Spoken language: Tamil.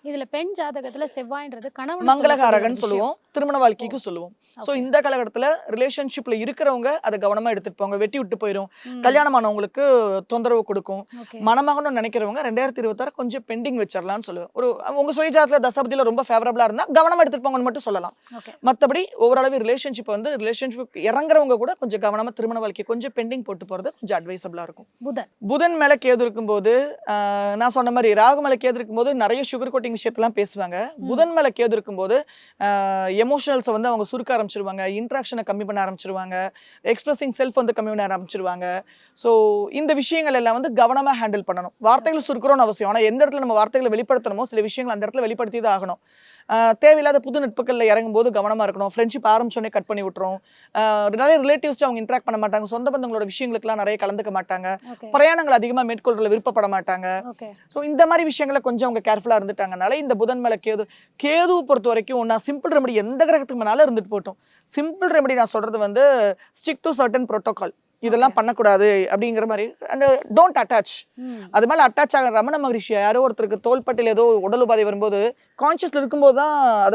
இதுல பெண் ஜாதகத்துல செவ்வாய்ன்றது கணவன் மங்களகாரகன் சொல்லுவோம், திருமண வாழ்க்கைக்கும் சொல்லுவோம். சோ இந்த காலகட்டத்துல ரிலேஷன்ஷிப்ல இருக்கிறவங்க அதை கவனமா எடுத்துட்டு போங்க. வெட்டி விட்டு போயிரும். கல்யாணமானவங்களுக்கு தொந்தரவு கொடுக்கும். மணமகனும் நினைக்கிறவங்க 2026 கொஞ்சம் பெண்டிங் வச்சிடலாம்னு சொல்லுவேன். ஒரு உங்க சுயஜாதத்துல தசாபதியில ரொம்ப ஃபேவரபிளா இருந்தா கவனமா எடுத்துட்டு போங்கன்னு மட்டும் சொல்லலாம். மத்தபடி ஓவராலவே ரிலேஷன்ஷிப் வந்து ரிலேஷன்ஷிப் இறங்குறவங்க கூட கொஞ்சம் கவனமா திருமண வாழ்க்கை கொஞ்சம் பெண்டிங் போட்டு போறது கொஞ்சம் அட்வைசபிளா இருக்கும். புதன் மேல கேது இருக்கும்போது நான் சொன்ன மாதிரி ராகு மேல கேது இருக்கும்போது நிறைய சுகர் கோட்டிங் விஷயத்தெல்லாம் பேசுவாங்க. புதன் மேல கேது இருக்கும்போது எமோஷனல்ஸை வந்து அவங்க சுருக்க ஆரம்பிச்சிருவாங்க, இன்ட்ராக்ஷனை கம்மி பண்ண ஆரம்பிச்சிருவாங்க, எக்ஸ்பிரஸிங் செல்ஃப் வந்து கம்மி பண்ண ஆரம்பிச்சிருவாங்க. ஸோ இந்த விஷயங்கள் எல்லாம் வந்து கவனமாக ஹேண்டில் பண்ணணும். வார்த்தைகள் சுருக்கிறோன்னு அவசியம், ஆனால் எந்த இடத்துல நம்ம வார்த்தைகளை வெளிப்படுத்தணுமோ சில விஷயங்கள் அந்த இடத்துல வெளிப்படுத்தி தான் ஆகணும். தேவையில்லாத புது நட்புகளில் இறங்கும்போது கவனமாக இருக்கணும். ஃப்ரெண்ட்ஷிப் ஆரம்பிச்சோடனே கட் பண்ணி விட்டுரும். நிறைய ரிலேட்டிவ்ஸ் அவங்க இன்ட்ராக்ட் பண்ண மாட்டாங்க, சொந்த பந்தங்களோட விஷயங்களுக்குலாம் நிறைய கலந்துக்க மாட்டாங்க, பிரயாணங்கள் அதிகமாக மேற்கொள்றதுல விருப்பப்பட மாட்டாங்க. ஸோ இந்த மாதிரி விஷயங்களை கொஞ்சம் அவங்க கேர்ஃபுல்லாக இருந்துட்டாங்கனால இந்த புதன் மேல கேதுவை பொறுத்த வரைக்கும் நான் சிம்பிள் ரெமடி எந்த கிரகத்துக்கு மேலே இருந்துட்டு போட்டோம். சிம்பிள் ரெமடி நான் சொல்றது வந்து ஸ்டிக் டு சர்டன் ப்ரோட்டோகால். இதெல்லாம் பண்ணக்கூடாது அப்படிங்கிற மாதிரி. And don't attach. அது மேலே அட்டாச் ஆகிற ரமண மகரிஷி யாரோ ஒருத்தருக்கு தோள்பட்டியில் ஏதோ உடல் உபாதை வரும்போது கான்சியஸ்ல இருக்கும்போது தான் அதை